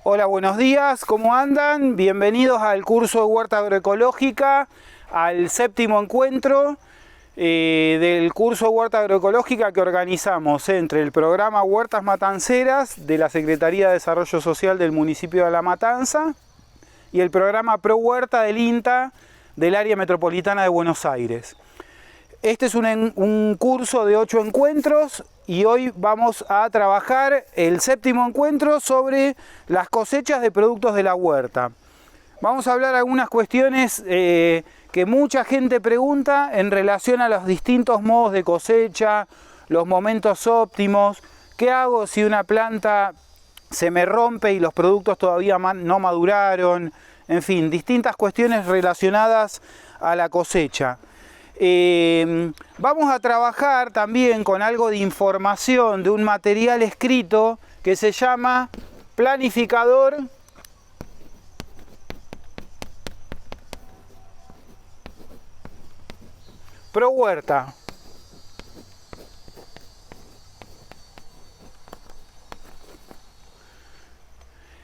Hola, buenos días, ¿cómo andan? Bienvenidos al curso de Huerta Agroecológica, al séptimo encuentro del curso de Huerta Agroecológica que organizamos entre el programa Huertas Matanceras de la Secretaría de Desarrollo Social del municipio de La Matanza y el programa Pro Huerta del INTA del área metropolitana de Buenos Aires. Este es un curso de 8 encuentros y hoy vamos a trabajar el séptimo encuentro sobre las cosechas de productos de la huerta. Vamos a hablar algunas cuestiones que mucha gente pregunta en relación a los distintos modos de cosecha, los momentos óptimos, qué hago si una planta se me rompe y los productos todavía no maduraron, en fin, distintas cuestiones relacionadas a la cosecha. Vamos a trabajar también con algo de información de un material escrito que se llama Planificador Pro Huerta.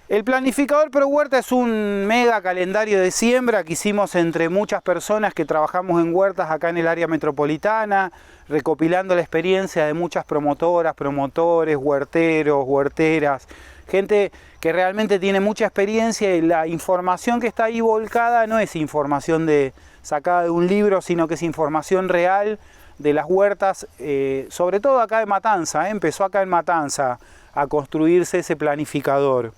El Planificador Pro Huerta es un mega calendario de siembra que hicimos entre muchas personas que trabajamos en huertas acá en el área metropolitana, recopilando la experiencia de muchas promotoras, promotores, huerteros, huerteras, gente que realmente tiene mucha experiencia, y la información que está ahí volcada no es información sacada de un libro, sino que es información real de las huertas, sobre todo acá de Matanza, empezó acá en Matanza a construirse ese planificador.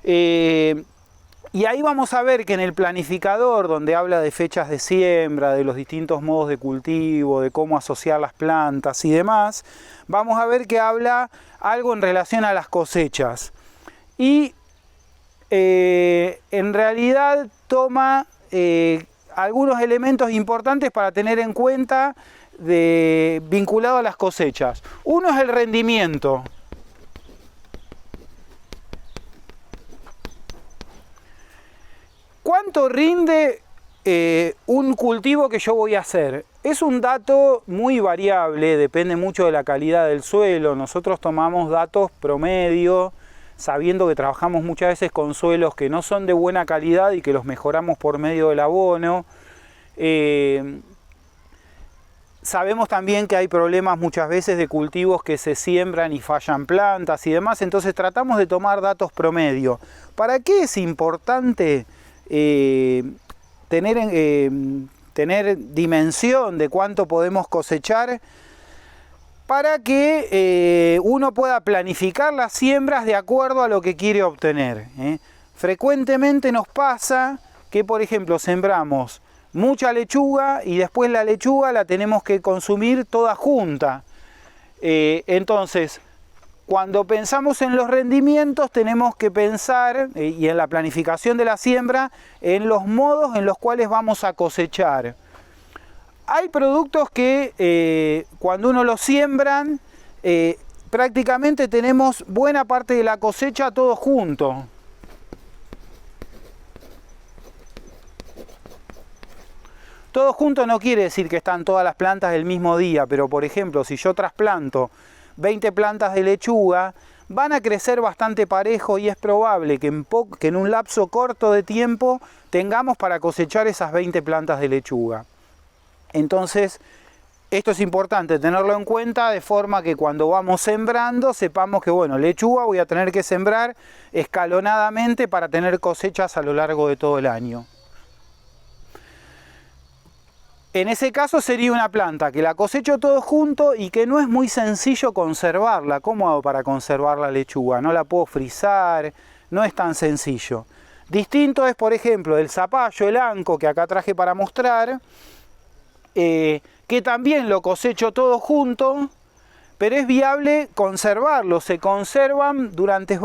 Y ahí vamos a ver que en el planificador, donde habla de fechas de siembra, de los distintos modos de cultivo, de cómo asociar las plantas y demás, vamos a ver que habla algo en relación a las cosechas. Y en realidad toma algunos elementos importantes para tener en cuenta vinculado a las cosechas. Uno es el rendimiento. ¿Cuánto rinde un cultivo que yo voy a hacer? Es un dato muy variable, depende mucho de la calidad del suelo. Nosotros tomamos datos promedio, sabiendo que trabajamos muchas veces con suelos que no son de buena calidad y que los mejoramos por medio del abono. Sabemos también que hay problemas muchas veces de cultivos que se siembran y fallan plantas y demás, entonces tratamos de tomar datos promedio. ¿Para qué es importante tener dimensión de cuánto podemos cosechar? Para que uno pueda planificar las siembras de acuerdo a lo que quiere obtener. Frecuentemente nos pasa que, por ejemplo, sembramos mucha lechuga y después la lechuga la tenemos que consumir toda junta. Entonces, cuando pensamos en los rendimientos, tenemos que pensar, y en la planificación de la siembra, en los modos en los cuales vamos a cosechar. Hay productos que cuando uno los siembran, prácticamente tenemos buena parte de la cosecha todo junto. Todo junto no quiere decir que están todas las plantas el mismo día, pero por ejemplo, si yo trasplanto 20 plantas de lechuga, van a crecer bastante parejo y es probable que en un lapso corto de tiempo tengamos para cosechar esas 20 plantas de lechuga. Entonces, esto es importante tenerlo en cuenta de forma que cuando vamos sembrando sepamos que, bueno, lechuga voy a tener que sembrar escalonadamente para tener cosechas a lo largo de todo el año. En ese caso sería una planta que la cosecho todo junto y que no es muy sencillo conservarla. ¿Cómo hago para conservar la lechuga? No la puedo frizar, no es tan sencillo. Distinto es, por ejemplo, el zapallo, el anco, que acá traje para mostrar, que también lo cosecho todo junto, pero es viable conservarlo. Se conservan durante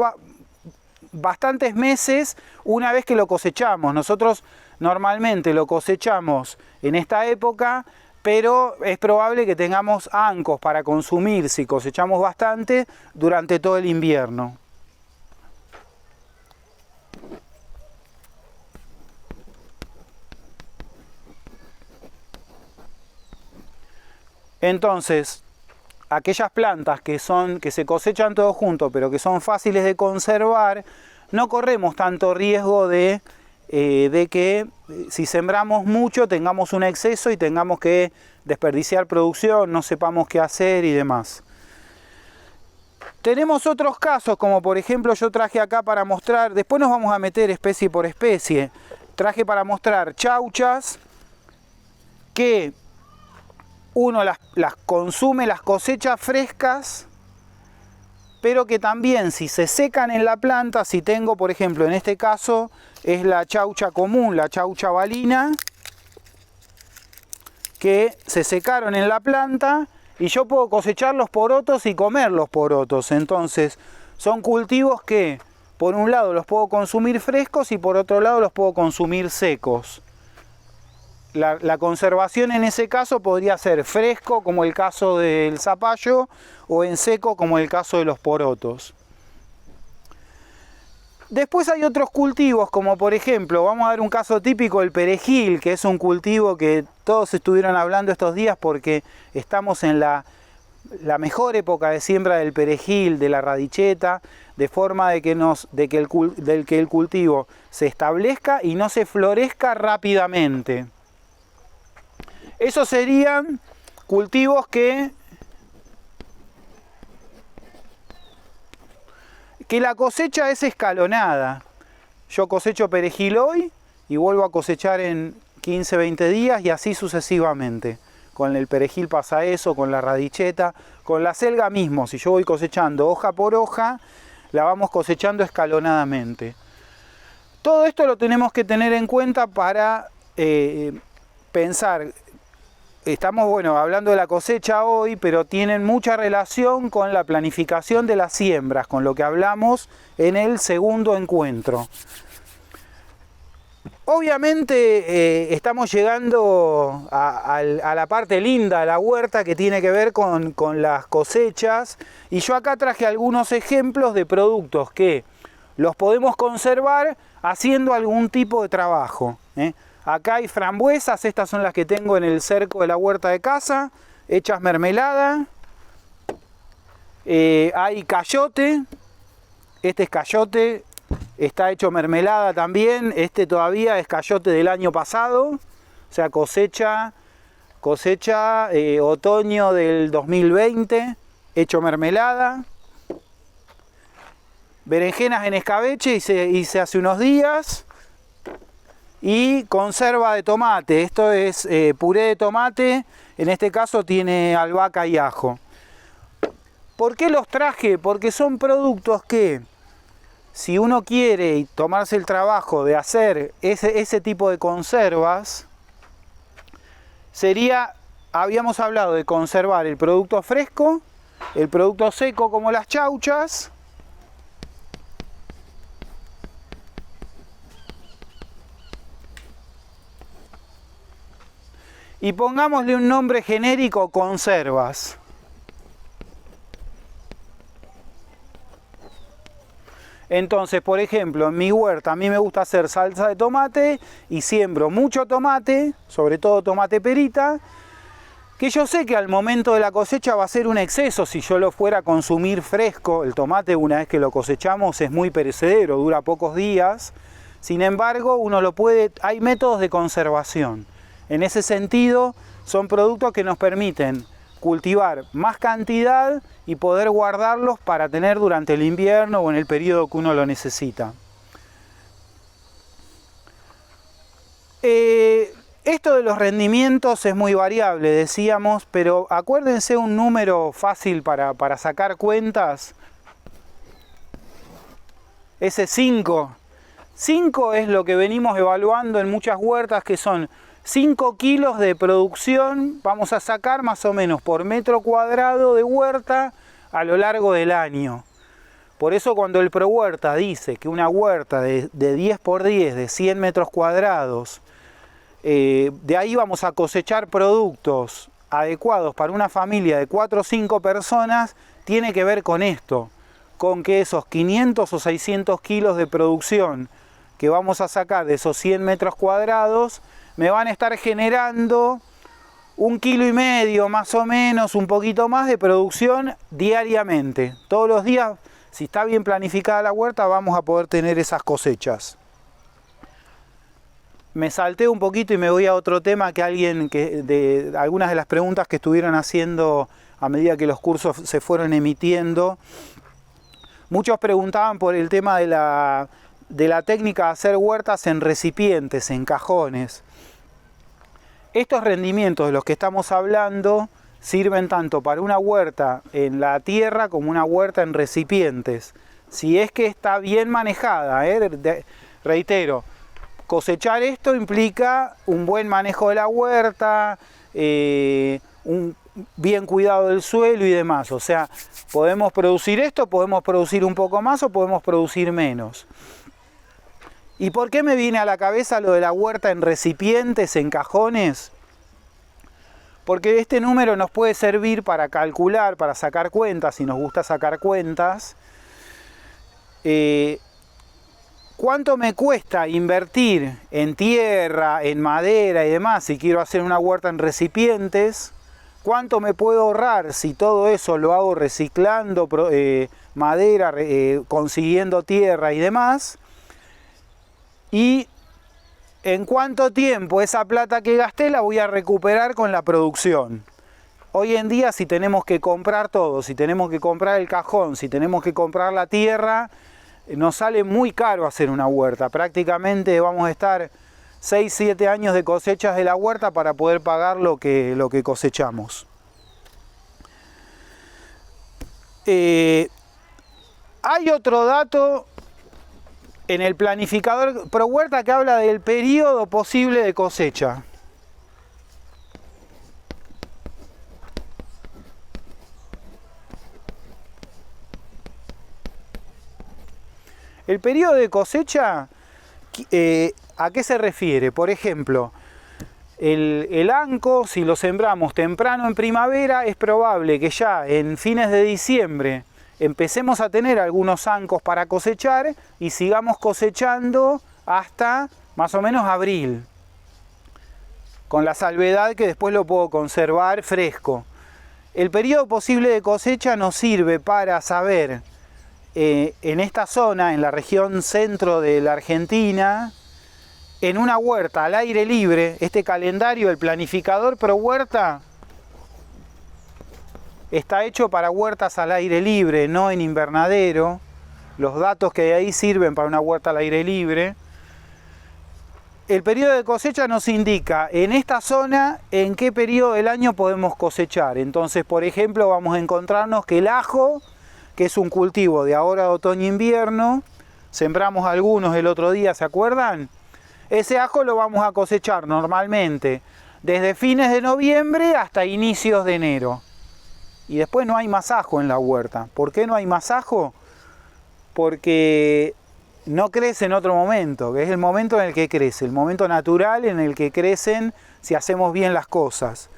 bastantes meses una vez que lo cosechamos. Nosotros normalmente lo cosechamos en esta época, pero es probable que tengamos ancos para consumir, si cosechamos bastante, durante todo el invierno. Entonces, aquellas plantas que se cosechan todo junto, pero que son fáciles de conservar, no corremos tanto riesgo de que si sembramos mucho tengamos un exceso y tengamos que desperdiciar producción, no sepamos qué hacer y demás. Tenemos otros casos, como por ejemplo yo traje acá para mostrar, después nos vamos a meter especie por especie, traje para mostrar chauchas que uno las consume, las cosecha frescas, pero que también si se secan en la planta, si tengo por ejemplo en este caso es la chaucha común, la chaucha balina, que se secaron en la planta y yo puedo cosechar los porotos y comer los porotos. Entonces son cultivos que por un lado los puedo consumir frescos y por otro lado los puedo consumir secos. La conservación en ese caso podría ser fresco, como el caso del zapallo, o en seco, como el caso de los porotos. Después hay otros cultivos, como por ejemplo, vamos a dar un caso típico, el perejil, que es un cultivo que todos estuvieron hablando estos días porque estamos en la mejor época de siembra del perejil, de la radicheta, de forma de que el cultivo se establezca y no se florezca rápidamente. Esos serían cultivos que la cosecha es escalonada. Yo cosecho perejil hoy y vuelvo a cosechar en 15, 20 días y así sucesivamente. Con el perejil pasa eso, con la radicheta, con la selga mismo. Si yo voy cosechando hoja por hoja, la vamos cosechando escalonadamente. Todo esto lo tenemos que tener en cuenta para pensar. Estamos hablando de la cosecha hoy, pero tienen mucha relación con la planificación de las siembras, con lo que hablamos en el segundo encuentro. Obviamente estamos llegando a la parte linda de la huerta que tiene que ver con las cosechas, y yo acá traje algunos ejemplos de productos que los podemos conservar haciendo algún tipo de trabajo. Acá hay frambuesas, estas son las que tengo en el cerco de la huerta de casa, hechas mermelada. Hay cayote, este es cayote, está hecho mermelada también, este todavía es cayote del año pasado, o sea cosecha otoño del 2020, hecho mermelada. Berenjenas en escabeche hice hace unos días. Y conserva de tomate, esto es puré de tomate, en este caso tiene albahaca y ajo. ¿Por qué los traje? Porque son productos que, si uno quiere tomarse el trabajo de hacer ese tipo de conservas, habíamos hablado de conservar el producto fresco, el producto seco como las chauchas, y pongámosle un nombre genérico, conservas. Entonces, por ejemplo, en mi huerta a mí me gusta hacer salsa de tomate y siembro mucho tomate, sobre todo tomate perita, que yo sé que al momento de la cosecha va a ser un exceso si yo lo fuera a consumir fresco. El tomate, una vez que lo cosechamos, es muy perecedero, dura pocos días. Sin embargo, hay métodos de conservación. En ese sentido, son productos que nos permiten cultivar más cantidad y poder guardarlos para tener durante el invierno o en el periodo que uno lo necesita. Esto de los rendimientos es muy variable, decíamos, pero acuérdense un número fácil para sacar cuentas. Ese 5. 5 es lo que venimos evaluando en muchas huertas, que son 5 kilos de producción vamos a sacar más o menos por metro cuadrado de huerta a lo largo del año. Por eso cuando el ProHuerta dice que una huerta de 10 por 10 de 100 metros cuadrados, de ahí vamos a cosechar productos adecuados para una familia de 4 o 5 personas, tiene que ver con esto, con que esos 500 o 600 kilos de producción que vamos a sacar de esos 100 metros cuadrados me van a estar generando 1,5 kilos más o menos, un poquito más de producción diariamente. Todos los días Si está bien planificada la huerta, vamos a poder tener esas cosechas. Me salté un poquito y me voy a otro tema que algunas de las preguntas que estuvieron haciendo a medida que los cursos se fueron emitiendo. Muchos preguntaban por el tema de la técnica de hacer huertas en recipientes, en cajones. Estos rendimientos de los que estamos hablando sirven tanto para una huerta en la tierra como una huerta en recipientes. Si es que está bien manejada, reitero, cosechar esto implica un buen manejo de la huerta, un bien cuidado del suelo y demás. O sea, podemos producir esto, podemos producir un poco más o podemos producir menos. ¿Y por qué me viene a la cabeza lo de la huerta en recipientes, en cajones? Porque este número nos puede servir para calcular, para sacar cuentas, si nos gusta sacar cuentas. ¿Cuánto me cuesta invertir en tierra, en madera y demás si quiero hacer una huerta en recipientes? ¿Cuánto me puedo ahorrar si todo eso lo hago reciclando madera, consiguiendo tierra y demás? Y ¿en cuánto tiempo esa plata que gasté la voy a recuperar con la producción? Hoy en día, si tenemos que comprar todo, si tenemos que comprar el cajón, si tenemos que comprar la tierra, nos sale muy caro hacer una huerta. Prácticamente vamos a estar 6-7 años de cosechas de la huerta para poder pagar lo que cosechamos. Hay otro dato en el planificador pro huerta que habla del periodo posible de cosecha. El periodo de cosecha, ¿a qué se refiere? Por ejemplo, el anco, si lo sembramos temprano en primavera, es probable que ya en fines de diciembre empecemos a tener algunos ancos para cosechar y sigamos cosechando hasta más o menos abril, con la salvedad que después lo puedo conservar fresco. El periodo posible de cosecha nos sirve para saber en esta zona, en la región centro de la Argentina, en una huerta al aire libre, este calendario, el planificador pro huerta, está hecho para huertas al aire libre, no en invernadero. Los datos que hay ahí sirven para una huerta al aire libre. El periodo de cosecha nos indica en esta zona en qué periodo del año podemos cosechar. Entonces, por ejemplo, vamos a encontrarnos que el ajo, que es un cultivo de ahora de otoño-invierno, sembramos algunos el otro día, ¿se acuerdan? Ese ajo lo vamos a cosechar normalmente desde fines de noviembre hasta inicios de enero. Y después no hay más ajo en la huerta. ¿Por qué no hay más ajo? Porque no crece en otro momento, que es el momento en el que crece, el momento natural en el que crecen si hacemos bien las cosas.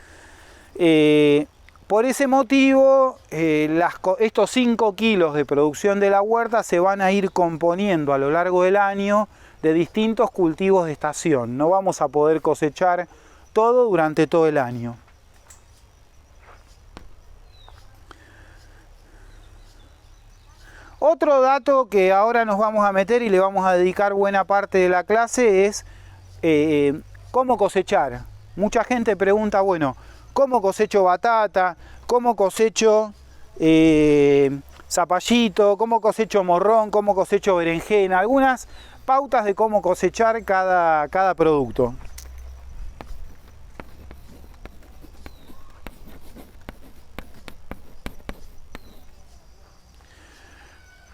Por ese motivo, estos 5 kilos de producción de la huerta se van a ir componiendo a lo largo del año de distintos cultivos de estación. No vamos a poder cosechar todo durante todo el año. Otro dato que ahora nos vamos a meter y le vamos a dedicar buena parte de la clase es cómo cosechar. Mucha gente pregunta, bueno, ¿cómo cosecho batata? ¿Cómo cosecho zapallito? ¿Cómo cosecho morrón? ¿Cómo cosecho berenjena? Algunas pautas de cómo cosechar cada producto.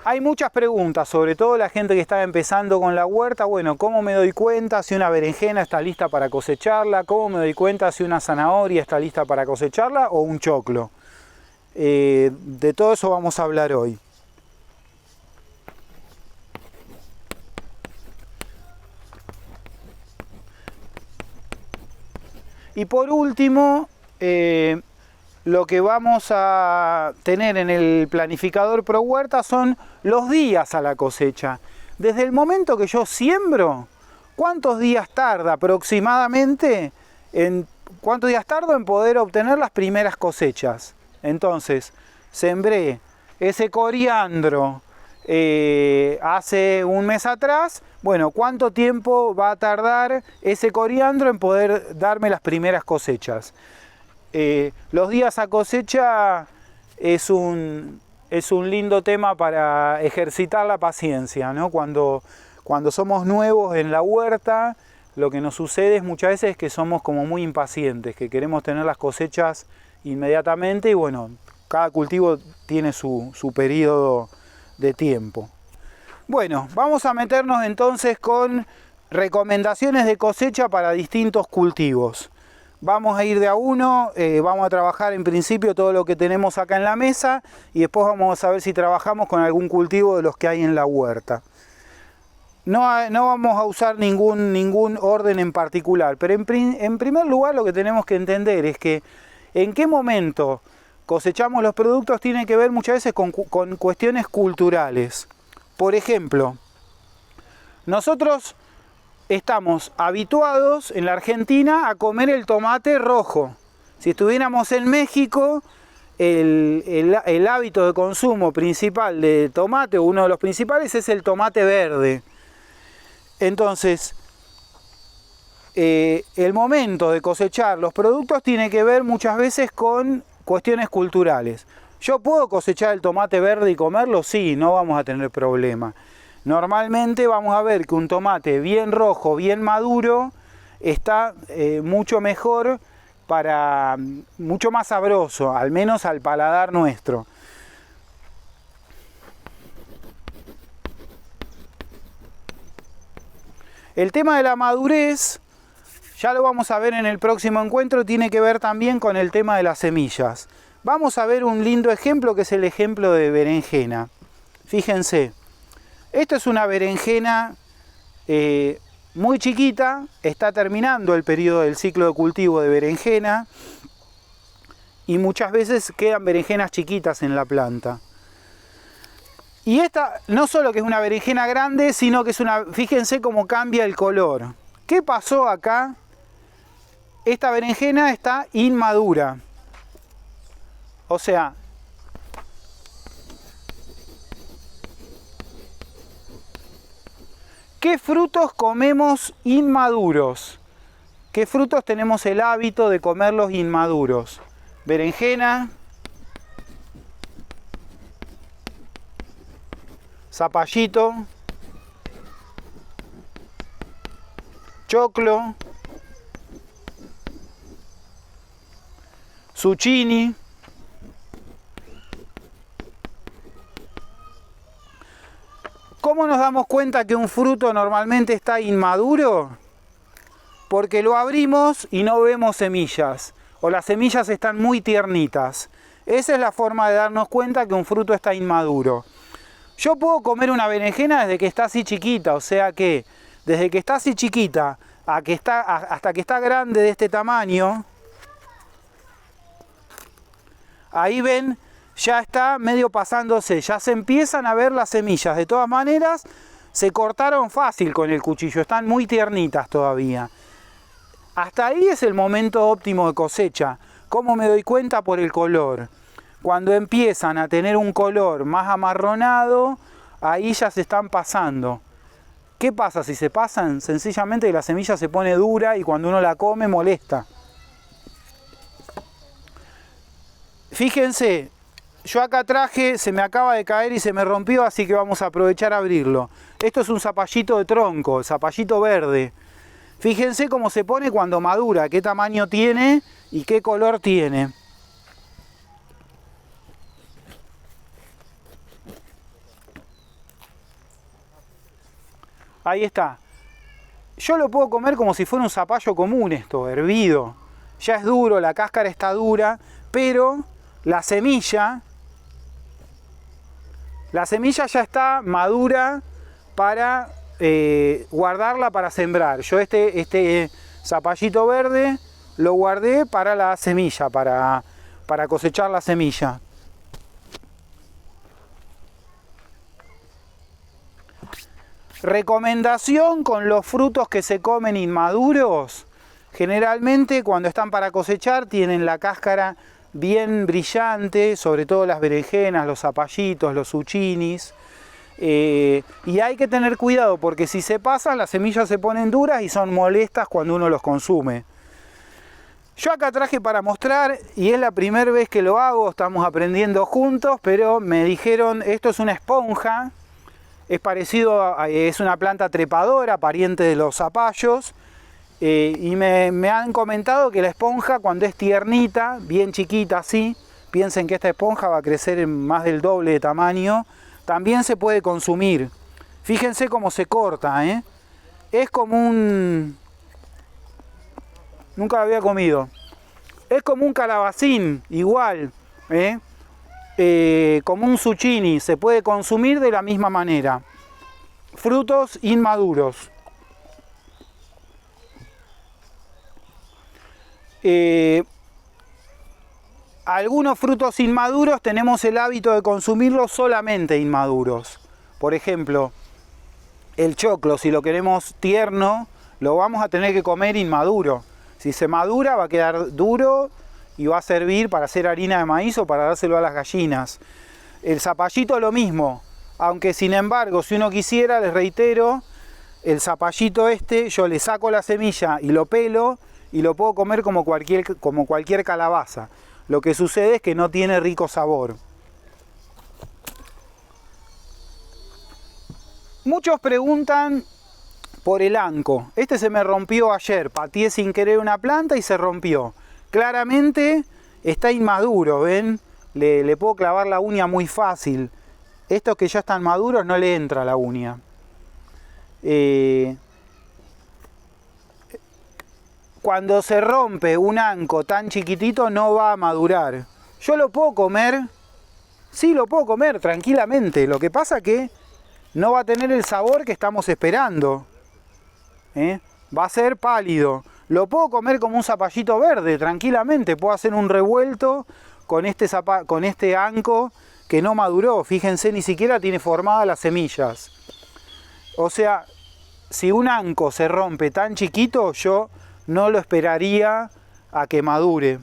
Hay muchas preguntas, sobre todo la gente que está empezando con la huerta. Bueno, ¿cómo me doy cuenta si una berenjena está lista para cosecharla? ¿Cómo me doy cuenta si una zanahoria está lista para cosecharla o un choclo? De todo eso vamos a hablar hoy. Y por último, lo que vamos a tener en el planificador pro huerta son los días a la cosecha. Desde el momento que yo siembro, ¿cuántos días tarda aproximadamente? ¿Cuántos días tardo en poder obtener las primeras cosechas? Entonces, sembré ese coriandro hace un mes atrás, bueno, ¿cuánto tiempo va a tardar ese coriandro en poder darme las primeras cosechas? Los días a cosecha es un lindo tema para ejercitar la paciencia, ¿no? Cuando somos nuevos en la huerta, lo que nos sucede es muchas veces que somos como muy impacientes, que queremos tener las cosechas inmediatamente y bueno, cada cultivo tiene su periodo de tiempo. Bueno, vamos a meternos entonces con recomendaciones de cosecha para distintos cultivos. Vamos a ir de a uno, vamos a trabajar en principio todo lo que tenemos acá en la mesa y después vamos a ver si trabajamos con algún cultivo de los que hay en la huerta. No vamos a usar ningún orden en particular, pero en primer lugar lo que tenemos que entender es que en qué momento cosechamos los productos tiene que ver muchas veces con cuestiones culturales. Por ejemplo, nosotros estamos habituados en la Argentina a comer el tomate rojo. Si estuviéramos en México, el hábito de consumo principal de tomate, uno de los principales, es el tomate verde. Entonces, el momento de cosechar los productos tiene que ver muchas veces con cuestiones culturales. ¿Yo puedo cosechar el tomate verde y comerlo? Sí, no vamos a tener problema. Normalmente vamos a ver que un tomate bien rojo, bien maduro, está mucho mejor, mucho más sabroso, al menos al paladar nuestro. El tema de la madurez, ya lo vamos a ver en el próximo encuentro, tiene que ver también con el tema de las semillas. Vamos a ver un lindo ejemplo que es el ejemplo de berenjena. Fíjense, esto es una berenjena muy chiquita, está terminando el periodo del ciclo de cultivo de berenjena y muchas veces quedan berenjenas chiquitas en la planta. Y esta no solo que es una berenjena grande, sino que es fíjense cómo cambia el color. ¿Qué pasó acá? Esta berenjena está inmadura. O sea, ¿qué frutos comemos inmaduros? ¿Qué frutos tenemos el hábito de comerlos inmaduros? Berenjena, zapallito, choclo, zucchini. ¿Cómo nos damos cuenta que un fruto normalmente está inmaduro? Porque lo abrimos y no vemos semillas, o las semillas están muy tiernitas. Esa es la forma de darnos cuenta que un fruto está inmaduro. Yo puedo comer una berenjena desde que está así chiquita, o sea que desde que está así chiquita hasta que está grande de este tamaño, ahí ven, ya está medio pasándose, ya se empiezan a ver las semillas. De todas maneras, se cortaron fácil con el cuchillo, están muy tiernitas todavía. Hasta ahí es el momento óptimo de cosecha. ¿Cómo me doy cuenta? Por el color. Cuando empiezan a tener un color más amarronado, ahí ya se están pasando. ¿Qué pasa si se pasan? Sencillamente que la semilla se pone dura y cuando uno la come molesta. Fíjense, yo acá traje, se me acaba de caer y se me rompió, así que vamos a aprovechar a abrirlo. Esto es un zapallito de tronco, zapallito verde. Fíjense cómo se pone cuando madura, qué tamaño tiene y qué color tiene. Ahí está. Yo lo puedo comer como si fuera un zapallo común esto, hervido. Ya es duro, la cáscara está dura, pero la semilla ya está madura para guardarla para sembrar. Yo este zapallito verde lo guardé para la semilla, para cosechar la semilla. Recomendación con los frutos que se comen inmaduros. Generalmente cuando están para cosechar tienen la cáscara bien brillante, sobre todo las berenjenas, los zapallitos, los zucchinis. Y hay que tener cuidado porque si se pasan, las semillas se ponen duras y son molestas cuando uno los consume. Yo acá traje para mostrar, y es la primera vez que lo hago, estamos aprendiendo juntos, pero me dijeron, esto es una esponja, es parecido es una planta trepadora, pariente de los zapallos, y me han comentado que la esponja cuando es tiernita, bien chiquita así, piensen que esta esponja va a crecer en más del doble de tamaño, también se puede consumir. Fíjense cómo se corta, ¿eh? Es como un... Nunca lo había comido. Es como un calabacín, igual, como un zucchini, se puede consumir de la misma manera. Frutos inmaduros. Algunos frutos inmaduros tenemos el hábito de consumirlos solamente inmaduros. Por ejemplo, el choclo, si lo queremos tierno, lo vamos a tener que comer inmaduro. Si se madura va a quedar duro y va a servir para hacer harina de maíz o para dárselo a las gallinas. El zapallito lo mismo, aunque sin embargo si uno quisiera, les reitero, el zapallito yo le saco la semilla y lo pelo y lo puedo comer como cualquier calabaza. Lo que sucede es que no tiene rico sabor. Muchos preguntan por el anco. Este se me rompió ayer, pateé sin querer una planta y se rompió. Claramente está inmaduro, ¿ven? Le puedo clavar la uña muy fácil. Estos que ya están maduros no le entra la uña. Cuando se rompe un anco tan chiquitito no va a madurar. ¿Yo lo puedo comer? Sí, lo puedo comer tranquilamente. Lo que pasa que no va a tener el sabor que estamos esperando. Va a ser pálido. Lo puedo comer como un zapallito verde, tranquilamente. Puedo hacer un revuelto con este anco que no maduró. Fíjense, ni siquiera tiene formadas las semillas. O sea, si un anco se rompe tan chiquito, yo no lo esperaría a que madure.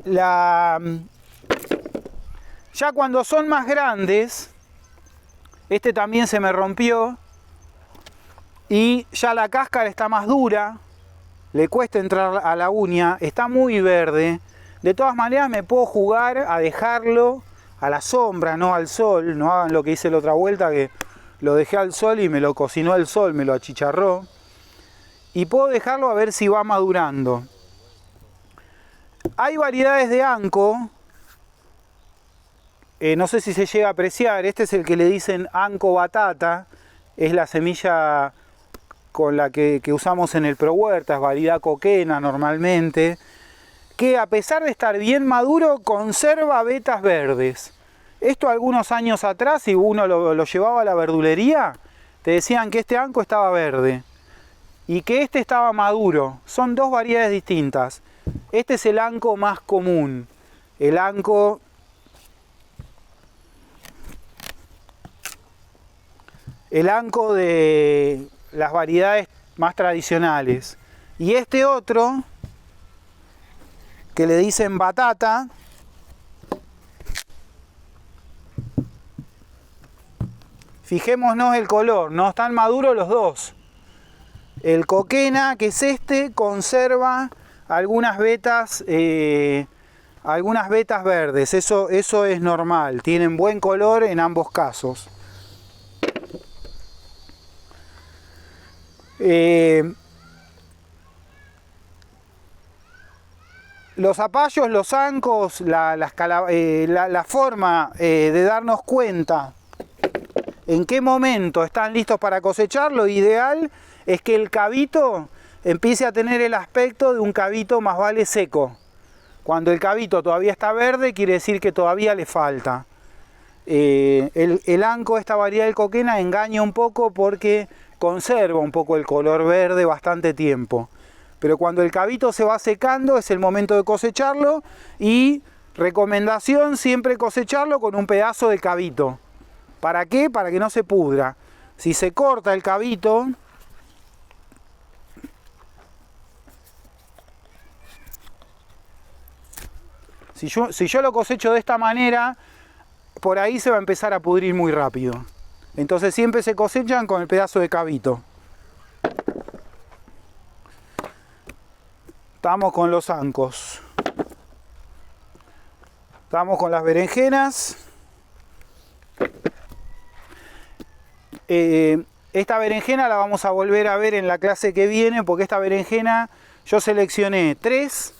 Ya cuando son más grandes, este también se me rompió y ya la cáscara está más dura, le cuesta entrar a la uña, está muy verde. De todas maneras me puedo jugar a dejarlo a la sombra, no al sol. No hagan lo que hice la otra vuelta, que lo dejé al sol y me lo cocinó el sol, me lo achicharró. Y puedo dejarlo a ver si va madurando. Hay variedades de anco. No sé si se llega a apreciar. Este es el que le dicen anco batata. Es la semilla con la que usamos en el ProHuerta, es variedad coquena normalmente. Que a pesar de estar bien maduro, conserva vetas verdes. Esto algunos años atrás, si uno lo llevaba a la verdulería, te decían que este anco estaba verde y que este estaba maduro. Son dos variedades distintas. Este es el anco más común. El anco de las variedades más tradicionales. Y este otro, que le dicen batata, fijémonos el color, no están maduros los dos. El coquena, que es este, conserva algunas vetas verdes, eso es normal, tienen buen color en ambos casos. Los zapallos, los ancos, la forma de darnos cuenta en qué momento están listos para cosechar, lo ideal es que el cavito empiece a tener el aspecto de un cavito más vale seco. Cuando el cavito todavía está verde, quiere decir que todavía le falta. El anco, esta variedad del coquena, engaña un poco porque conserva un poco el color verde bastante tiempo. Pero cuando el cavito se va secando es el momento de cosecharlo y recomendación siempre cosecharlo con un pedazo de cavito. ¿Para qué? Para que no se pudra. Si se corta el cavito, si yo lo cosecho de esta manera, por ahí se va a empezar a pudrir muy rápido. Entonces siempre se cosechan con el pedazo de cabito. Estamos con los ancos. Estamos con las berenjenas. Esta berenjena la vamos a volver a ver en la clase que viene, porque esta berenjena yo seleccioné 3,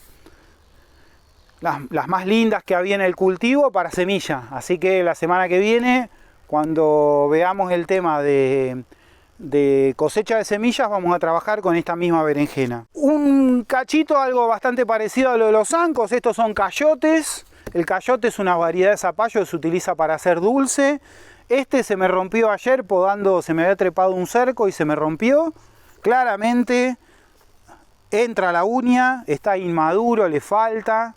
las más lindas que había en el cultivo para semilla. Así que la semana que viene, cuando veamos el tema de cosecha de semillas, vamos a trabajar con esta misma berenjena. Un cachito, algo bastante parecido a lo de los ancos. Estos son cayotes. El cayote es una variedad de zapallo que se utiliza para hacer dulce. Este se me rompió ayer podando, se me había trepado un cerco y se me rompió. Claramente entra la uña, está inmaduro, le falta.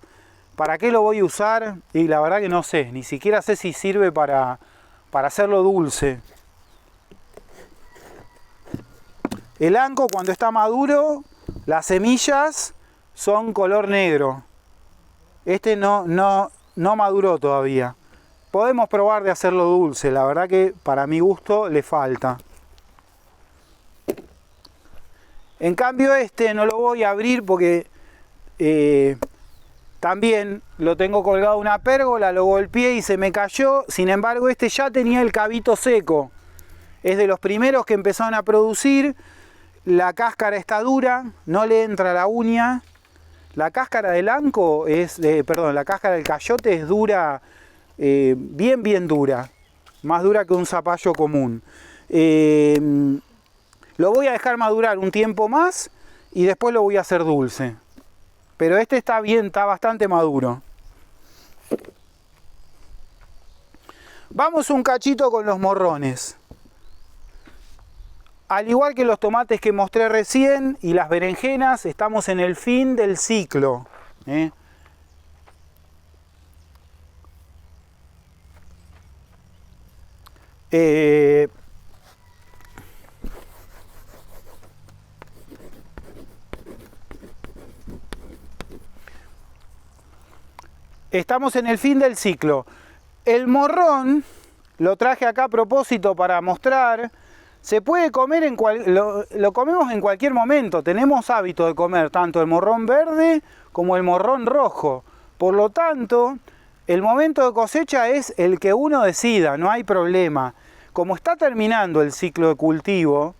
¿Para qué lo voy a usar? Y la verdad que no sé, ni siquiera sé si sirve para hacerlo dulce. El anco, cuando está maduro, las semillas son color negro. Este no maduró todavía. Podemos probar de hacerlo dulce, la verdad que para mi gusto le falta. En cambio este no lo voy a abrir porque también lo tengo colgado en una pérgola, lo golpeé y se me cayó. Sin embargo este ya tenía el cabito seco. Es de los primeros que empezaron a producir. La cáscara está dura, no le entra la uña. La cáscara del anco la cáscara del cayote es dura. Bien dura, más dura que un zapallo común. Lo voy a dejar madurar un tiempo más y después lo voy a hacer dulce. Pero este está bien, está bastante maduro. Vamos un cachito con los morrones. Al igual que los tomates que mostré recién y las berenjenas, estamos en el fin del ciclo. Estamos en el fin del ciclo. El morrón, lo traje acá a propósito para mostrar, se puede comer lo comemos en cualquier momento. Tenemos hábito de comer tanto el morrón verde como el morrón rojo. Por lo tanto, el momento de cosecha es el que uno decida, no hay problema. Como está terminando el ciclo de cultivo,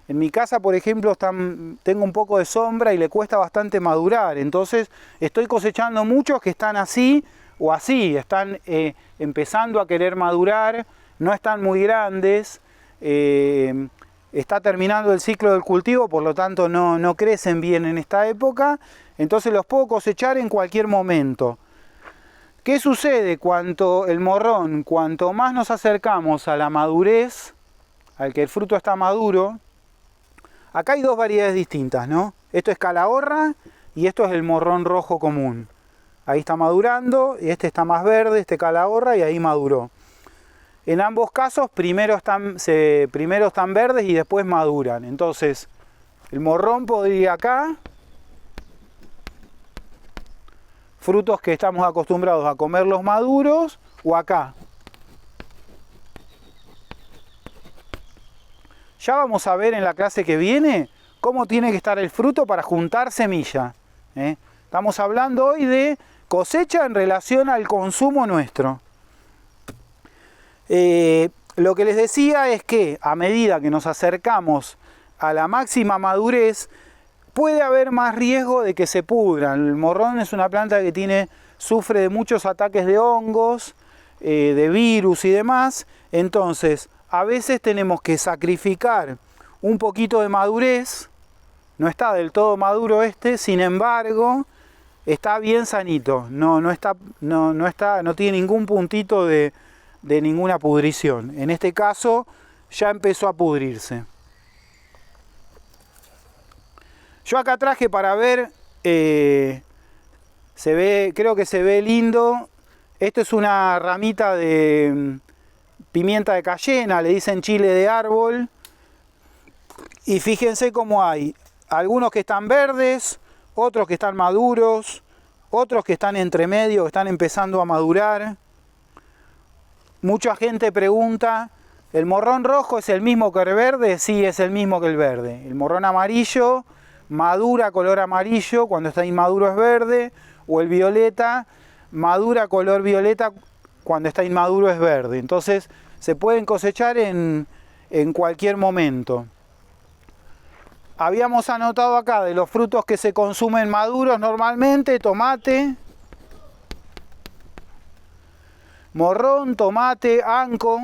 en mi casa, por ejemplo, tengo un poco de sombra y le cuesta bastante madurar. Entonces, estoy cosechando muchos que están así o así, están empezando a querer madurar, no están muy grandes. Está terminando el ciclo del cultivo, por lo tanto no crecen bien en esta época. Entonces, los puedo cosechar en cualquier momento. ¿Qué sucede? Cuanto más nos acercamos a la madurez, al que el fruto está maduro, acá hay dos variedades distintas, ¿no? Esto es calahorra y esto es el morrón rojo común. Ahí está madurando, y este está más verde, este calahorra, y ahí maduró. En ambos casos, primero están verdes y después maduran. Entonces, el morrón podría ir acá. Frutos que estamos acostumbrados a comerlos maduros, o acá. Ya vamos a ver en la clase que viene cómo tiene que estar el fruto para juntar semilla. Estamos hablando hoy de cosecha en relación al consumo nuestro. Lo que les decía es que a medida que nos acercamos a la máxima madurez, puede haber más riesgo de que se pudran. El morrón es una planta que sufre de muchos ataques de hongos, de virus y demás. Entonces, a veces tenemos que sacrificar un poquito de madurez. No está del todo maduro sin embargo, está bien sanito. No tiene ningún puntito de ninguna pudrición. En este caso, ya empezó a pudrirse. Yo acá traje para ver, creo que se ve lindo. Esto es una ramita de pimienta de cayena, le dicen chile de árbol. Y fíjense cómo hay algunos que están verdes, otros que están maduros, otros que están entre medio, que están empezando a madurar. mucha gente pregunta, ¿el morrón rojo es el mismo que el verde? Sí, es el mismo que el verde. El morrón amarillo madura color amarillo, cuando está inmaduro es verde, o el violeta madura color violeta, cuando está inmaduro es verde. Entonces se pueden cosechar en cualquier momento. Habíamos anotado acá de los frutos que se consumen maduros normalmente: tomate, morrón, tomate, anco,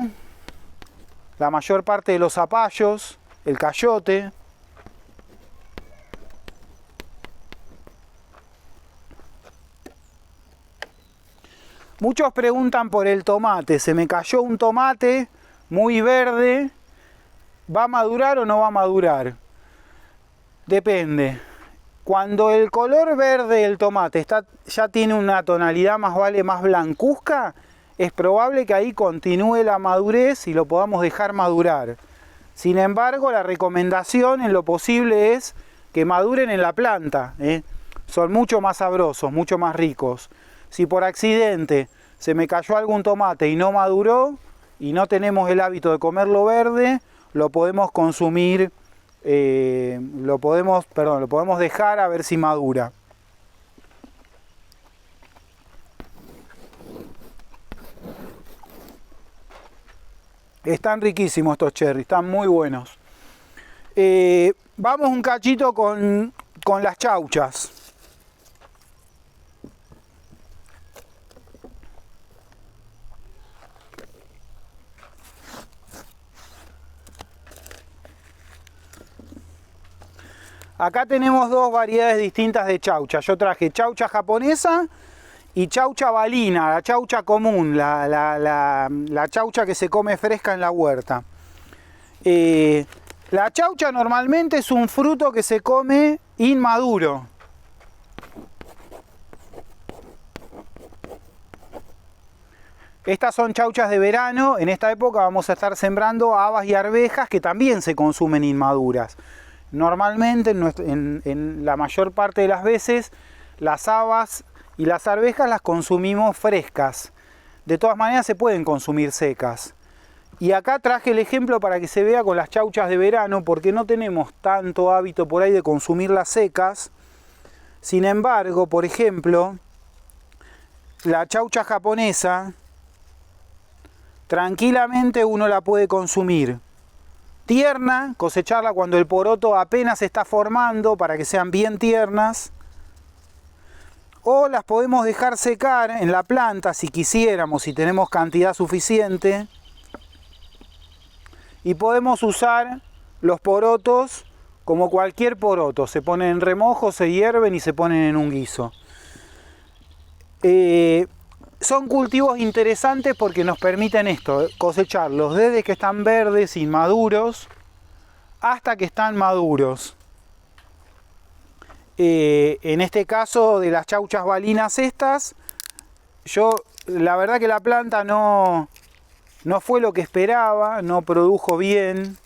la mayor parte de los zapallos, el cayote. Muchos preguntan por el tomate. Se me cayó un tomate muy verde. ¿Va a madurar o no va a madurar? Depende. Cuando el color verde del tomate ya tiene una tonalidad más blancuzca, es probable que ahí continúe la madurez y lo podamos dejar madurar. Sin embargo, la recomendación en lo posible es que maduren en la planta, ¿eh? Son mucho más sabrosos, mucho más ricos. Si por accidente se me cayó algún tomate y no maduró, y no tenemos el hábito de comerlo verde, lo podemos consumir, lo podemos dejar a ver si madura. Están riquísimos estos cherries, están muy buenos. Vamos un cachito con las chauchas. Acá tenemos dos variedades distintas de chaucha. Yo traje chaucha japonesa y chaucha balina, la chaucha común, la chaucha que se come fresca en la huerta. La chaucha normalmente es un fruto que se come inmaduro. Estas son chauchas de verano. En esta época vamos a estar sembrando habas y arvejas que también se consumen inmaduras. Normalmente, en la mayor parte de las veces, las habas y las arvejas las consumimos frescas. De todas maneras se pueden consumir secas. Y acá traje el ejemplo para que se vea con las chauchas de verano, porque no tenemos tanto hábito por ahí de consumirlas secas. Sin embargo, por ejemplo, la chaucha japonesa, tranquilamente uno la puede consumir tierna, cosecharla cuando el poroto apenas se está formando para que sean bien tiernas, o las podemos dejar secar en la planta si quisiéramos, si tenemos cantidad suficiente, y podemos usar los porotos como cualquier poroto. Se ponen en remojo, se hierven y se ponen en un guiso. Son cultivos interesantes porque nos permiten esto, cosecharlos desde que están verdes, inmaduros, hasta que están maduros. En este caso de las chauchas balinas estas, la verdad que la planta no fue lo que esperaba, no produjo bien.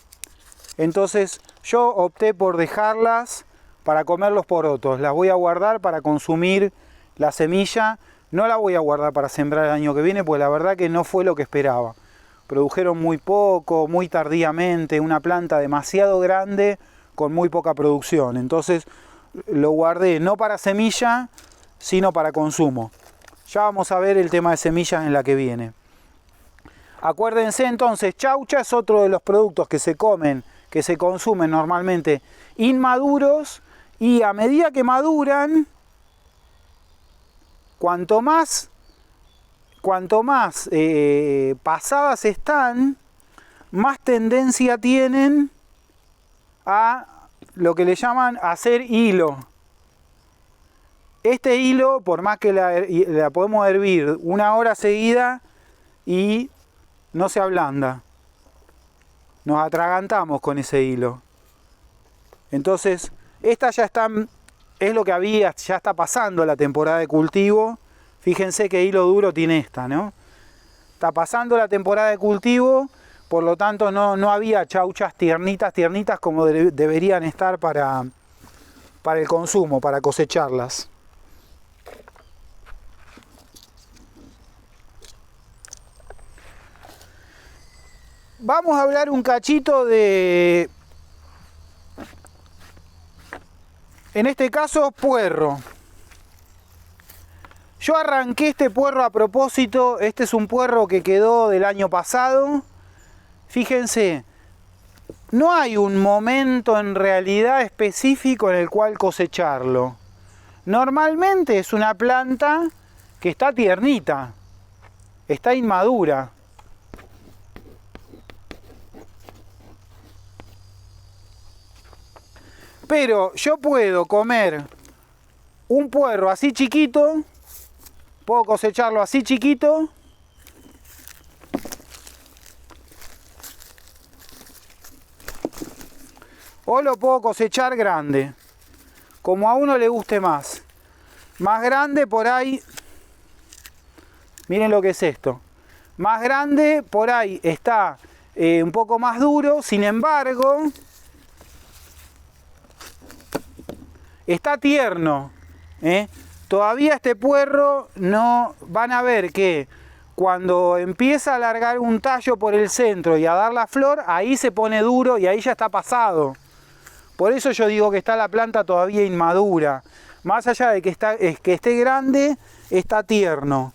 Entonces yo opté por dejarlas para comer los porotos. Las voy a guardar para consumir la semilla. No la voy a guardar para sembrar el año que viene, porque la verdad que no fue lo que esperaba. Produjeron muy poco, muy tardíamente, una planta demasiado grande con muy poca producción. Entonces lo guardé no para semilla, sino para consumo. Ya vamos a ver el tema de semillas en la que viene. Acuérdense entonces, chaucha es otro de los productos que se comen, que se consumen normalmente inmaduros, y a medida que maduran, cuanto más pasadas están, más tendencia tienen a lo que le llaman hacer hilo. Este hilo, por más que la podemos hervir 1 hora seguida y no se ablanda, nos atragantamos con ese hilo. Entonces, estas ya están, es lo que había, ya está pasando la temporada de cultivo. Fíjense qué hilo duro tiene esta, ¿no? Está pasando la temporada de cultivo, por lo tanto no había chauchas tiernitas como deberían estar para el consumo, para cosecharlas. vamos a hablar un cachito de, en este caso, puerro. Yo arranqué este puerro a propósito. Este es un puerro que quedó del año pasado. Fíjense, no hay un momento en realidad específico en el cual cosecharlo. Normalmente es una planta que está tiernita, está inmadura. Pero yo puedo comer un puerro así chiquito, puedo cosecharlo así chiquito, o lo puedo cosechar grande, como a uno le guste más. Más grande por ahí, miren lo que es esto. Más grande por ahí está un poco más duro, sin embargo, está tierno. Todavía este puerro no, van a ver que cuando empieza a alargar un tallo por el centro y a dar la flor, ahí se pone duro y ahí ya está pasado. Por eso yo digo que está la planta todavía inmadura. Más allá de que esté grande, está tierno.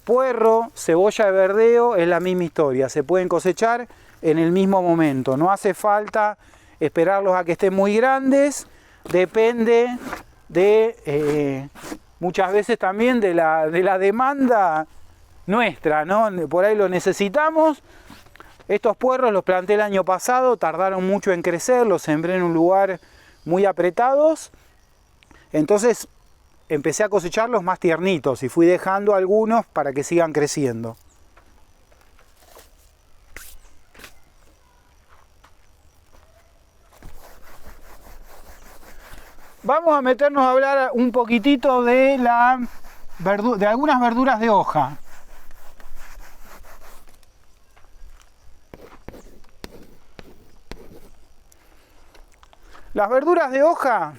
Puerro, cebolla de verdeo, es la misma historia. Se pueden cosechar en el mismo momento. No hace falta esperarlos a que estén muy grandes. Depende de, muchas veces también de la demanda nuestra, ¿no? Por ahí lo necesitamos. Estos puerros los planté el año pasado, tardaron mucho en crecer, los sembré en un lugar muy apretados. Entonces empecé a cosecharlos más tiernitos y fui dejando algunos para que sigan creciendo. Vamos a meternos a hablar un poquitito de algunas verduras de hoja. Las verduras de hoja,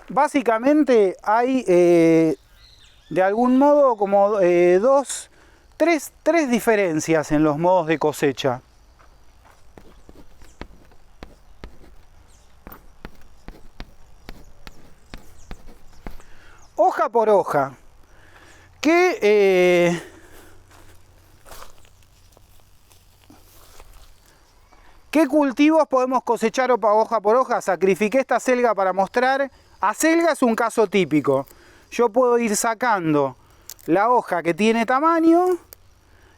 básicamente hay de algún modo como tres diferencias en los modos de cosecha. Hoja por hoja. ¿Qué cultivos podemos cosechar hoja por hoja? Sacrifiqué esta acelga para mostrar. Acelga es un caso típico. Yo puedo ir sacando la hoja que tiene tamaño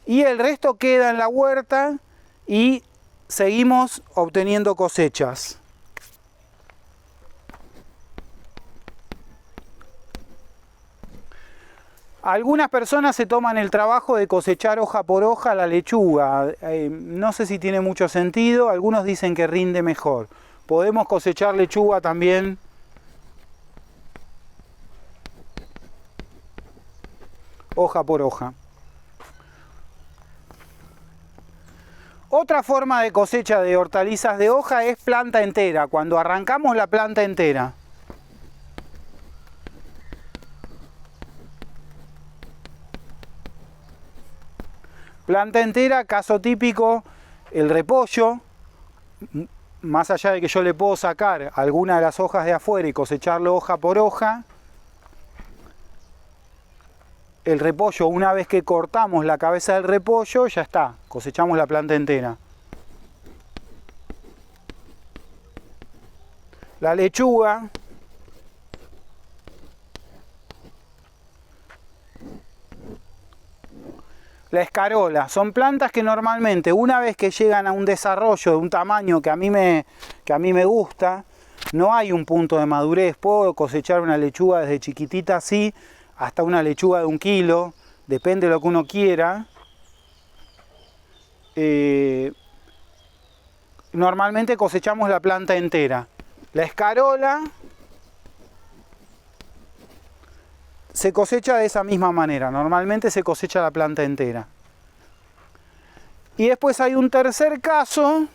y el resto queda en la huerta y seguimos obteniendo cosechas. Algunas personas se toman el trabajo de cosechar hoja por hoja la lechuga. No sé si tiene mucho sentido. Algunos dicen que rinde mejor. Podemos cosechar lechuga también hoja por hoja. Otra forma de cosecha de hortalizas de hoja es planta entera, cuando arrancamos la planta entera. Planta entera, caso típico, el repollo. Más allá de que yo le puedo sacar alguna de las hojas de afuera y cosecharlo hoja por hoja, el repollo, una vez que cortamos la cabeza del repollo, ya está, cosechamos la planta entera. La lechuga, la escarola, son plantas que normalmente una vez que llegan a un desarrollo de un tamaño que a mí me gusta, no hay un punto de madurez. Puedo cosechar una lechuga desde chiquitita así hasta una lechuga de 1 kilo, depende de lo que uno quiera. Normalmente cosechamos la planta entera. La escarola se cosecha de esa misma manera, normalmente se cosecha la planta entera. Y después hay un tercer caso,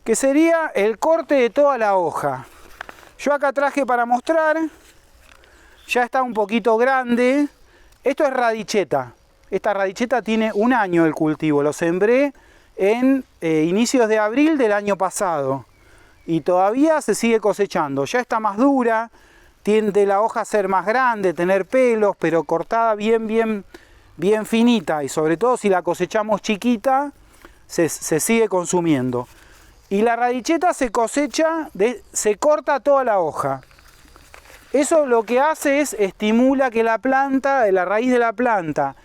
que sería el corte de toda la hoja. Yo acá traje para mostrar, ya está un poquito grande. Esto es radicheta. Esta radicheta tiene 1 año el cultivo. Lo sembré en inicios de abril del año pasado. Y todavía se sigue cosechando. Ya está más dura, tiende la hoja a ser más grande, tener pelos, pero cortada bien finita. Y sobre todo si la cosechamos chiquita, se sigue consumiendo. Y la radicheta se cosecha, se corta toda la hoja. Eso lo que hace es estimula que la planta, la raíz de la planta,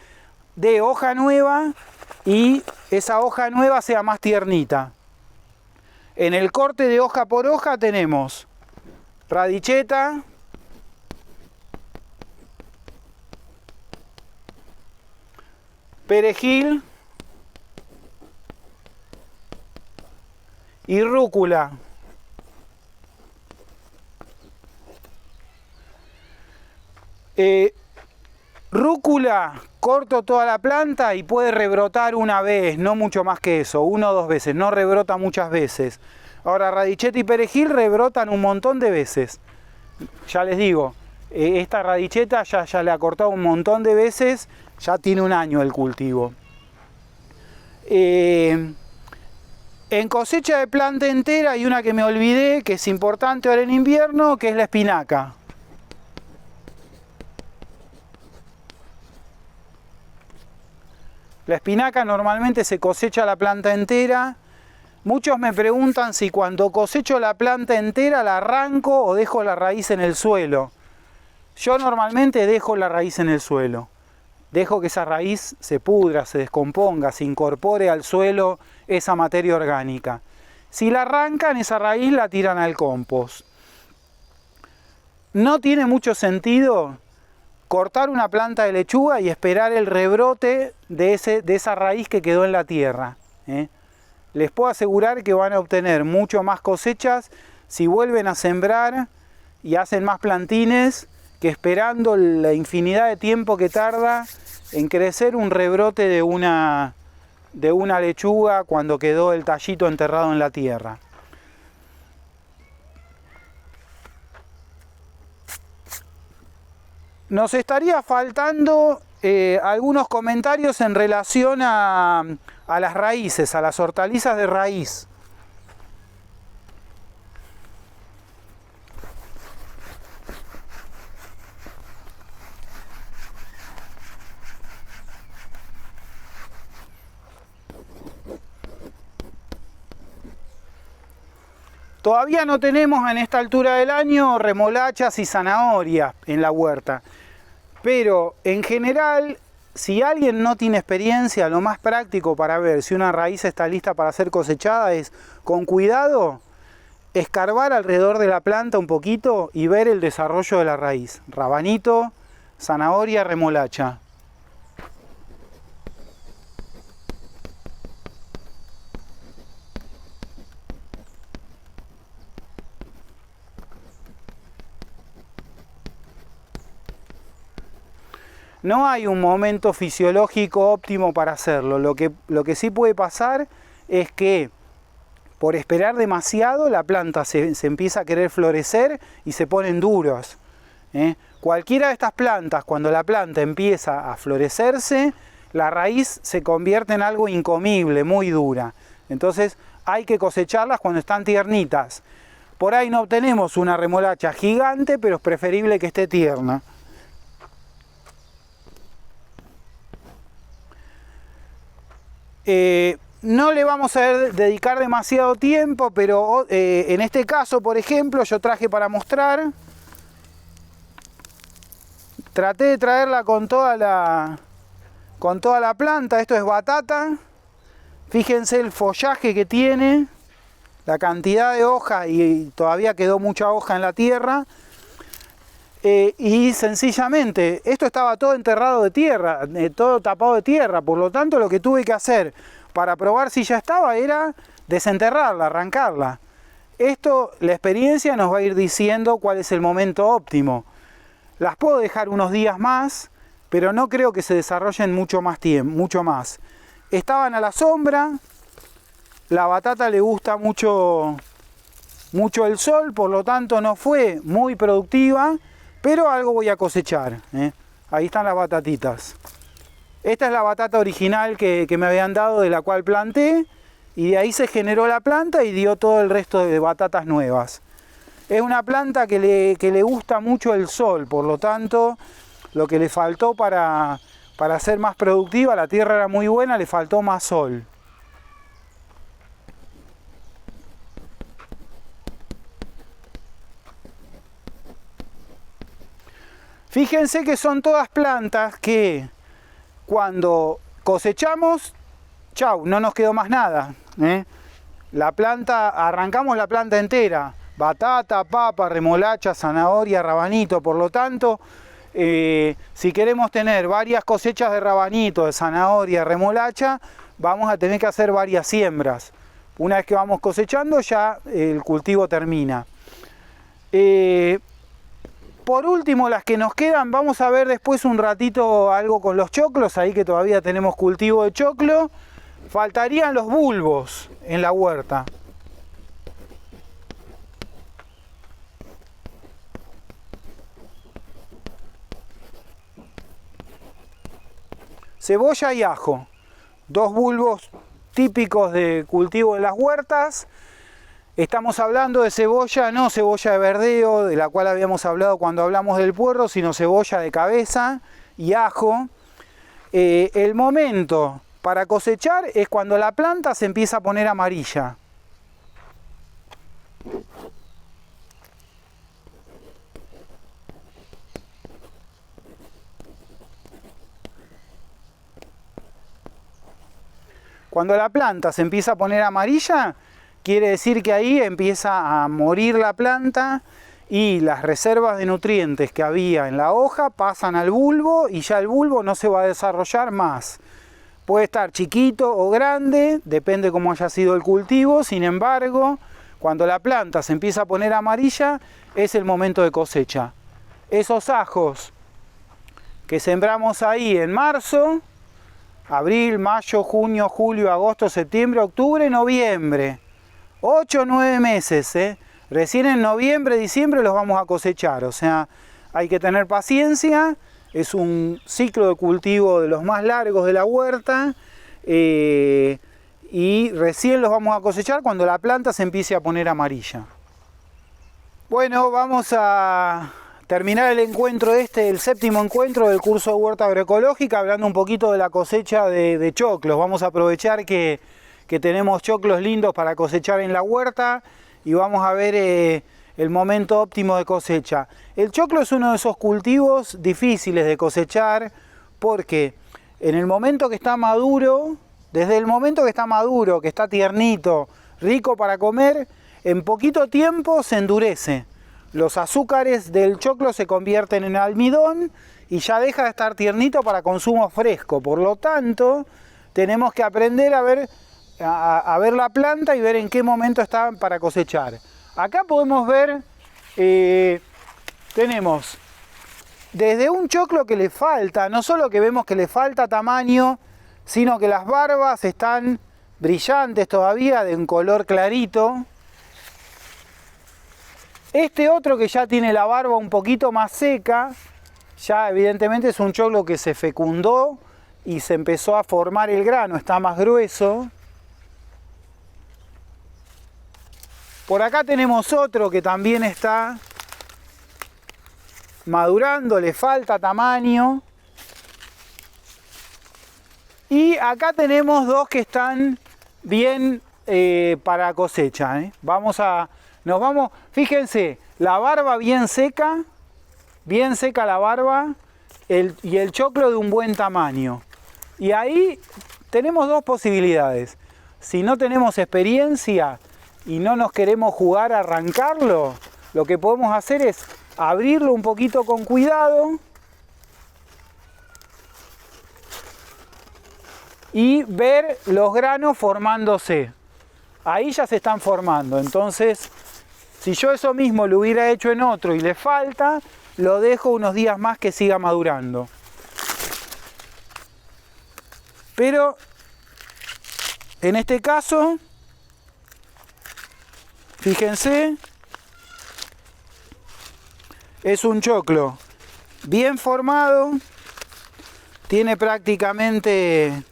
dé hoja nueva y esa hoja nueva sea más tiernita. En el corte de hoja por hoja tenemos radicheta, perejil y rúcula. Rúcula, corto toda la planta y puede rebrotar una vez, no mucho más que eso, 1 o 2 veces, no rebrota muchas veces. Ahora radicheta y perejil rebrotan un montón de veces. Ya les digo, esta radicheta ya le ha cortado un montón de veces, ya tiene 1 año el cultivo. En cosecha de planta entera hay una que me olvidé, que es importante ahora en invierno, que es la espinaca. La espinaca normalmente se cosecha la planta entera. Muchos me preguntan si cuando cosecho la planta entera la arranco o dejo la raíz en el suelo. Yo normalmente dejo la raíz en el suelo. Dejo que esa raíz se pudra, se descomponga, se incorpore al suelo esa materia orgánica. Si la arrancan, esa raíz la tiran al compost. No tiene mucho sentido cortar una planta de lechuga y esperar el rebrote de esa raíz que quedó en la tierra. Les puedo asegurar que van a obtener mucho más cosechas si vuelven a sembrar y hacen más plantines que esperando la infinidad de tiempo que tarda en crecer un rebrote de una lechuga cuando quedó el tallito enterrado en la tierra. Nos estaría faltando algunos comentarios en relación a las raíces, a las hortalizas de raíz. Todavía no tenemos en esta altura del año remolachas y zanahorias en la huerta. Pero en general, si alguien no tiene experiencia, lo más práctico para ver si una raíz está lista para ser cosechada es, con cuidado, escarbar alrededor de la planta un poquito y ver el desarrollo de la raíz. Rabanito, zanahoria, remolacha. No hay un momento fisiológico óptimo para hacerlo. Lo que sí puede pasar es que por esperar demasiado la planta se empieza a querer florecer y se ponen duros. Cualquiera de estas plantas, cuando la planta empieza a florecerse, la raíz se convierte en algo incomible, muy dura. Entonces hay que cosecharlas cuando están tiernitas. Por ahí no obtenemos una remolacha gigante, pero es preferible que esté tierna. No le vamos a dedicar demasiado tiempo, pero en este caso, por ejemplo, yo traje para mostrar. Traté de traerla con toda la planta. Esto es batata. Fíjense el follaje que tiene, la cantidad de hoja, y todavía quedó mucha hoja en la tierra. Y sencillamente, esto estaba todo enterrado de tierra, todo tapado de tierra. Por lo tanto, lo que tuve que hacer para probar si ya estaba era desenterrarla, arrancarla. Esto, la experiencia nos va a ir diciendo cuál es el momento óptimo. Las puedo dejar unos días más, pero no creo que se desarrollen mucho más tiempo, mucho más. Estaban a la sombra. La batata le gusta mucho mucho el sol, por lo tanto no fue muy productiva, pero algo voy a cosechar, ¿eh? Ahí están las batatitas. Esta es la batata original que me habían dado, de la cual planté, y de ahí se generó la planta y dio todo el resto de batatas nuevas. Es una planta que le gusta mucho el sol, por lo tanto, lo que le faltó para ser más productiva, la tierra era muy buena, le faltó más sol. Fíjense que son todas plantas que cuando cosechamos, chau, no nos quedó más nada, ¿eh? La planta, arrancamos la planta entera, batata, papa, remolacha, zanahoria, rabanito, por lo tanto, si queremos tener varias cosechas de rabanito, de zanahoria, remolacha, vamos a tener que hacer varias siembras. Una vez que vamos cosechando, ya el cultivo termina. Por último, las que nos quedan, vamos a ver después un ratito algo con los choclos, ahí que todavía tenemos cultivo de choclo. Faltarían los bulbos en la huerta. Cebolla y ajo, dos bulbos típicos de cultivo en las huertas. Estamos hablando de cebolla, no cebolla de verdeo, de la cual habíamos hablado cuando hablamos del puerro, sino cebolla de cabeza y ajo. El momento para cosechar es cuando la planta se empieza a poner amarilla. Cuando la planta se empieza a poner amarilla, quiere decir que ahí empieza a morir la planta y las reservas de nutrientes que había en la hoja pasan al bulbo y ya el bulbo no se va a desarrollar más. Puede estar chiquito o grande, depende cómo haya sido el cultivo, sin embargo, cuando la planta se empieza a poner amarilla, es el momento de cosecha. Esos ajos que sembramos ahí en marzo, abril, mayo, junio, julio, agosto, septiembre, octubre, noviembre. 8 o 9 meses, ¿eh? Recién en noviembre, diciembre los vamos a cosechar. O sea, hay que tener paciencia. Es un ciclo de cultivo de los más largos de la huerta. Y recién los vamos a cosechar cuando la planta se empiece a poner amarilla. Bueno, vamos a terminar el encuentro el séptimo encuentro del curso de huerta agroecológica, hablando un poquito de la cosecha de choclos. Vamos a aprovechar que tenemos choclos lindos para cosechar en la huerta y vamos a ver el momento óptimo de cosecha. El choclo es uno de esos cultivos difíciles de cosechar porque en el momento que está maduro, desde el momento que está maduro, que está tiernito, rico para comer, en poquito tiempo se endurece. Los azúcares del choclo se convierten en almidón y ya deja de estar tiernito para consumo fresco. Por lo tanto, tenemos que aprender a ver la planta y ver en qué momento está para cosechar. Acá podemos ver, tenemos desde un choclo que le falta, no solo que vemos que le falta tamaño, sino que las barbas están brillantes todavía, de un color clarito. Este otro que ya tiene la barba un poquito más seca, ya evidentemente es un choclo que se fecundó y se empezó a formar el grano, está más grueso. Por acá tenemos otro que también está madurando, le falta tamaño. Y acá tenemos dos que están bien para cosecha, ¿eh? Fíjense, la barba bien seca la barba, y el choclo de un buen tamaño. Y ahí tenemos dos posibilidades. Si no tenemos experiencia y no nos queremos jugar a arrancarlo, lo que podemos hacer es abrirlo un poquito con cuidado y ver los granos formándose. Ahí ya se están formando. Entonces, si yo eso mismo lo hubiera hecho en otro y le falta, lo dejo unos días más que siga madurando. Pero en este caso, Fíjense, es un choclo bien formado, tiene prácticamente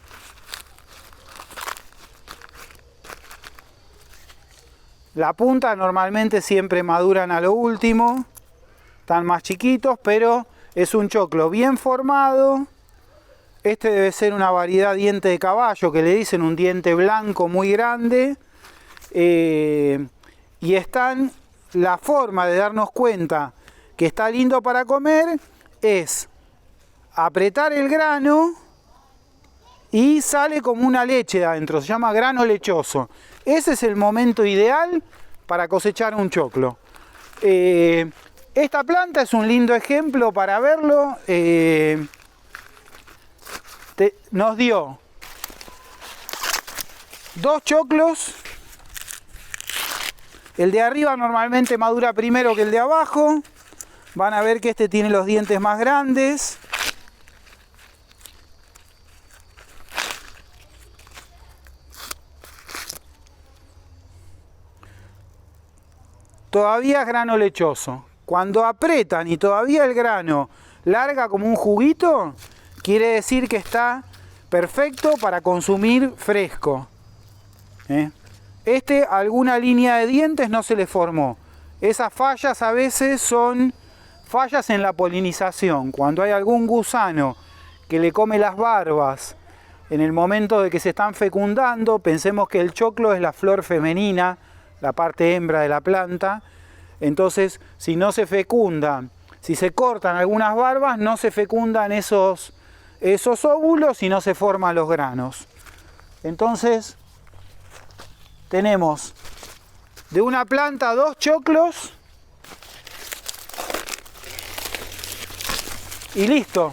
la punta, normalmente siempre maduran a lo último, están más chiquitos, pero es un choclo bien formado. Este debe ser una variedad diente de caballo, que le dicen, un diente blanco muy grande. Y están, la forma de darnos cuenta que está lindo para comer es apretar el grano y sale como una leche de adentro, se llama grano lechoso. Ese es el momento ideal para cosechar un choclo. Esta planta es un lindo ejemplo para verlo. Nos dio 2 choclos. El de arriba normalmente madura primero que el de abajo. Van a ver que este tiene los dientes más grandes. Todavía es grano lechoso. Cuando apretan y todavía el grano larga como un juguito, quiere decir que está perfecto para consumir fresco. Alguna línea de dientes no se le formó. Esas fallas a veces son fallas en la polinización. Cuando hay algún gusano que le come las barbas en el momento de que se están fecundando, pensemos que el choclo es la flor femenina, la parte hembra de la planta. Entonces, si no se fecunda, si se cortan algunas barbas, no se fecundan esos óvulos y no se forman los granos. Entonces, tenemos de una planta 2 choclos y listo.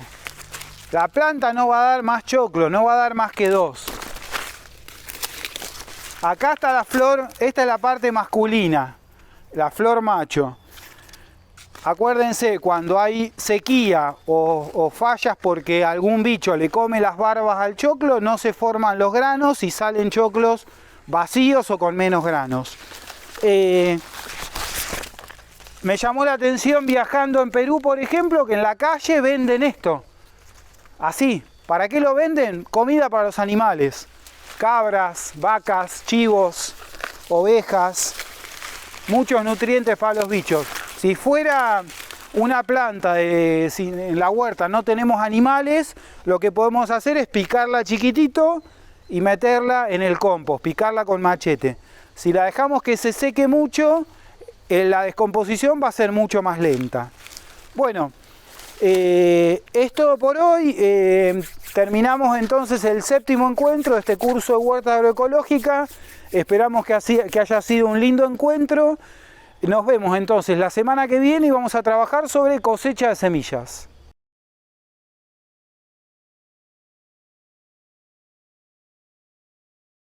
La planta no va a dar más choclo, no va a dar más que 2. Acá está la flor, esta es la parte masculina, la flor macho. Acuérdense, cuando hay sequía o fallas porque algún bicho le come las barbas al choclo, no se forman los granos y salen choclos vacíos o con menos granos. Me llamó la atención viajando en Perú, por ejemplo, que en la calle venden esto. Así. ¿Para qué lo venden? Comida para los animales. Cabras, vacas, chivos, ovejas. Muchos nutrientes para los bichos. Si fuera una planta, si en la huerta no tenemos animales, lo que podemos hacer es picarla chiquitito y meterla en el compost, picarla con machete. Si la dejamos que se seque mucho, la descomposición va a ser mucho más lenta. Bueno, es todo por hoy. Terminamos entonces el 7º encuentro de este curso de huerta agroecológica. Esperamos que haya sido un lindo encuentro. Nos vemos entonces la semana que viene y vamos a trabajar sobre cosecha de semillas.